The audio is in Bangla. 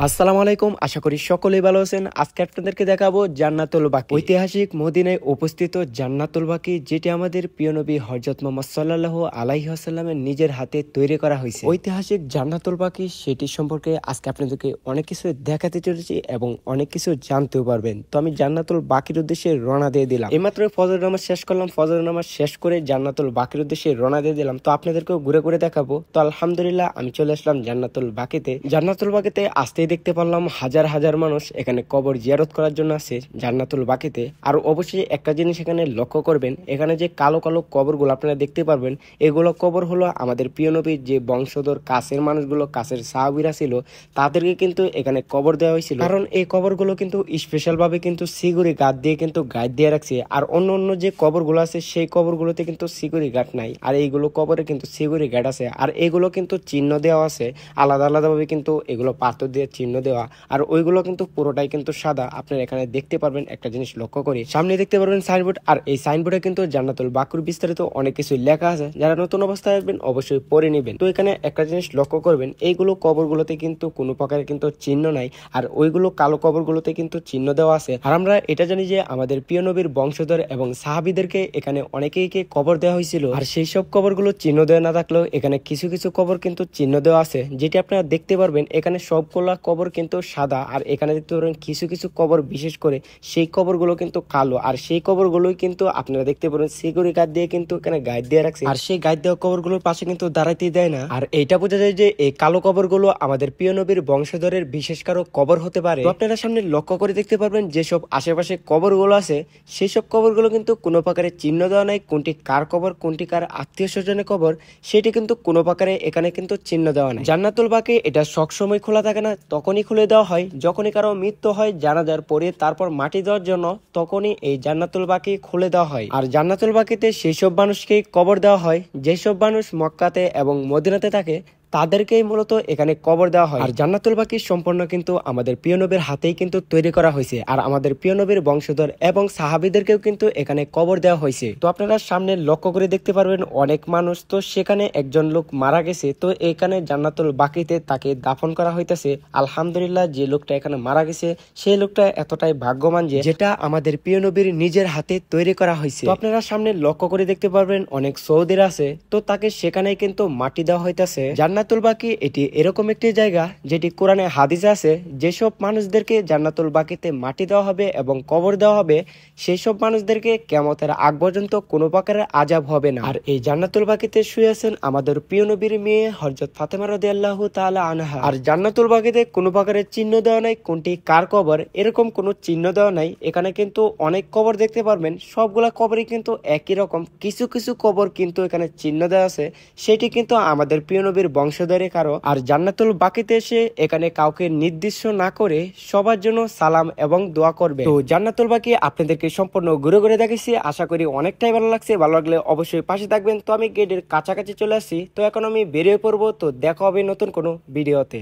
আসসালামু আলাইকুম, আশা করি সকলেই ভালো আছেন। আজকে আপনাদেরকে দেখাবো জান্নাতুল বাকি, ঐতিহাসিক মদিনায় উপস্থিত জান্নাতুল বাকি, যেটি আমাদের প্রিয় নবী হযরত মুহাম্মদ সাল্লাল্লাহু আলাইহি ওয়াসাল্লামের নিজের হাতে তৈরি করা হয়েছে। ঐতিহাসিক জান্নাতুল বাকি সেটি সম্পর্কে আজকে আপনাদেরকে অনেক কিছু দেখাতে চলেছি এবং অনেক কিছু জানতেও পারবেন। তো আমি জান্নাতুল বাকির উদ্দেশ্যে রওনা দিয়ে দিলাম। এইমাত্র ফজর নামাজ শেষ করলাম, ফজর নামাজ শেষ করে জান্নাতুল বাকির উদ্দেশ্যে রওনা দিয়ে দিলাম। তো আপনাদেরকেও ঘুরে ঘুরে দেখাবো। তো আলহামদুলিল্লাহ আমি চলে আসলাম জান্নাতুল বাকিতে। জান্নাতুল বাকিতে আসতে দেখতে পারলাম হাজার হাজার মানুষ এখানে কবর জিয়ারত করার জন্য আছে জান্নাতুল বাকিতে। আর অবশ্যই একটা জিনিস এখানে লক্ষ্য করবেন, এখানে যে কালো কালো কবরগুলো আপনারা দেখতে পারবেন, এগুলো কবর হলো আমাদের প্রিয় নবীর যে বংশধর কাছের মানুষগুলো, কাছের সাহাবীরা ছিল, তাদেরকে কিন্তু এখানে কবর দেওয়া হয়েছিল। কারণ এই কবরগুলো কিন্তু স্পেশাল ভাবে কিন্তু সিকিউরিটি গার্ড দিয়ে কিন্তু গাইড দিয়ে রাখছে। আর অন্য অন্য যে কবরগুলো আছে সেই কবরগুলোতে কিন্তু সিকিউরিটি গার্ড নাই, আর এইগুলো কবরে কিন্তু সিকিউরিটি গার্ড আছে। আর এগুলো কিন্তু চিহ্ন দেওয়া আছে আলাদা আলাদা ভাবে, কিন্তু এগুলো পাথর দিয়ে চিহ্ন দেওয়া, আর ওইগুলো কিন্তু পুরোটাই কিন্তু সাদা। আপনারা এখানে দেখতে পারবেন, একটা জিনিস লক্ষ্য করি, সামনে দেখতে পারবেন সাইনবোর্ড, আর এই সাইনবোর্ডে কিন্তু জান্নাতুল বাকির বিস্তারিত অনেক কিছু লেখা আছে। যারা নতুন অবস্থায় আসবেন অবশ্যই পড়ে নেবেন। তো এখানে একটা জিনিস লক্ষ্য করবেন, এইগুলো কবরগুলোতে কিন্তু কোনো প্রকারের কিন্তু চিহ্ন নাই, আর ওইগুলো কালো কবরগুলোতে কিন্তু চিহ্ন দেওয়া আছে। আর আমরা এটা জানি যে আমাদের প্রিয় নবীর বংশধর এবং সাহাবীদেরকে এখানে অনেকেইকে কবর দেওয়া হয়েছিল। আর সেই সব কবরগুলো চিহ্ন দেওয়া না থাকলেও এখানে কিছু কিছু কবর কিন্তু চিহ্ন দেওয়া আছে, যেটি আপনারা দেখতে পারবেন। এখানে সবগুলা কবর কিন্তু সাদা, আর এখানে দেখতে পারবেন কিছু কিছু কবর বিশেষ করে সেই কবরগুলো কিন্তু কালো, আর সেই কবরগুলোই কিন্তু আপনারা দেখতে পারবেন সিকিউরিটি গার্ড দিয়ে কিন্তু এখানে গাইড দিয়ে রাখছে। আর সেই গাইড দেওয়া কবরগুলোর পাশে কিন্তু দাঁড়াইতে দেয় না। আর এইটা বোঝা যায় যে এই কালো কবরগুলো আমাদের প্রিয় নবীর বংশধরের বিশেষ কারো কবর হতে পারে। আপনারা সামনে লক্ষ্য করে দেখতে পারবেন যেসব আশেপাশে কবরগুলো আছে সেই সব কবরগুলো কিন্তু কোনো প্রকারের চিহ্ন দেওয়া নাই, কোনটি কার কবর, কোনটি কার আত্মীয় স্বজনের কবর, সেটি কিন্তু কোনো প্রকারে এখানে কিন্তু চিহ্ন দেওয়া নাই। জান্নাতুল বাকি এটা সবসময় খোলা থাকে না, তখনই খুলে দেওয়া হয় যখনই কারো মৃত্যু হয় জানাজার পরে, তারপর মাটি দেওয়ার জন্য তখনই এই জান্নাতুল বাকি খুলে দেওয়া হয়। আর জান্নাতুল বাকিতে সেই সব মানুষকে কবর দেওয়া হয় যেসব মানুষ মক্কাতে এবং মদিনাতে থাকে, তাদেরকেই মূলত এখানে কবর দেওয়া হয়। আর জান্নাতুল বাকি সম্পূর্ণ কিন্তু আমাদের প্রিয় নবীর হাতেই কিন্তু তৈরি করা হয়েছে, আর আমাদের প্রিয় নবীর বংশধর এবং সাহাবীদেরকেও কিন্তু এখানে কবর দেওয়া হয়েছে। তো আপনারা সামনে লক্ষ্য করে দেখতে পারবেন অনেক মানুষ, তো সেখানে একজন লোক মারা গেছে, তো এখানে জান্নাতুল বাকিতে তাকে দাফন করা হইতেছে। আলহামদুলিল্লাহ, যে লোকটা এখানে মারা গেছে সেই লোকটা এতটাই ভাগ্যবান যে যেটা আমাদের প্রিয় নবীর নিজের হাতে তৈরি করা হয়েছে। তো আপনারা সামনে লক্ষ্য করে দেখতে পারবেন অনেক সৌদিরা আছে, তো তাকে সেখানেই কিন্তু মাটি দেওয়া হইতেছে। জান্নাতুল বাকি এটি এরকম একটি জায়গা যেটি কোরআনে হাদিসে আছে, যেসব মানুষদেরকে জান্নাতুল বাকিতে মাটি দেওয়া হবে এবং কবর দেওয়া হবে সেই সব মানুষদেরকে কিয়ামতের আগ পর্যন্ত কোনো প্রকারের আযাব হবে না। আর এই জান্নাতুল বাকিতে শুয়ে আছেন আমাদের প্রিয় নবীর মেয়ে হযরত ফাতেমা রাদিয়াল্লাহু তাআলা আনহা। আর জান্নাতুল বাকিতে কোনো প্রকারের চিহ্ন দেওয়া নাই কোনটি কার কবর, এরকম কোনো চিহ্ন দেওয়া নাই। এখানে কিন্তু অনেক কবর দেখতে পারবেন, সবগুলা কবরই কিন্তু একই রকম, কিছু কিছু কবর কিন্তু এখানে চিহ্ন দেওয়া আছে, সেটি কিন্তু আমাদের প্রিয় নবীর বংশধরের কারো। আর জান্নাতুল বাকিতে এসে এখানে কাউকে নির্দিষ্ট না করে সবার জন্য সালাম এবং দোয়া করবে। তো জান্নাতুল বাকি আপনাদেরকে সম্পূর্ণ ঘুরে ঘুরে দেখেছি, আশা করি অনেকটাই ভালো লাগছে। ভালো লাগলে অবশ্যই পাশে থাকবেন। তো আমি গেটের কাছাকাছি চলে আসছি, তো এখন আমি বেরিয়ে পড়বো। তো দেখা হবে নতুন কোনো ভিডিওতে।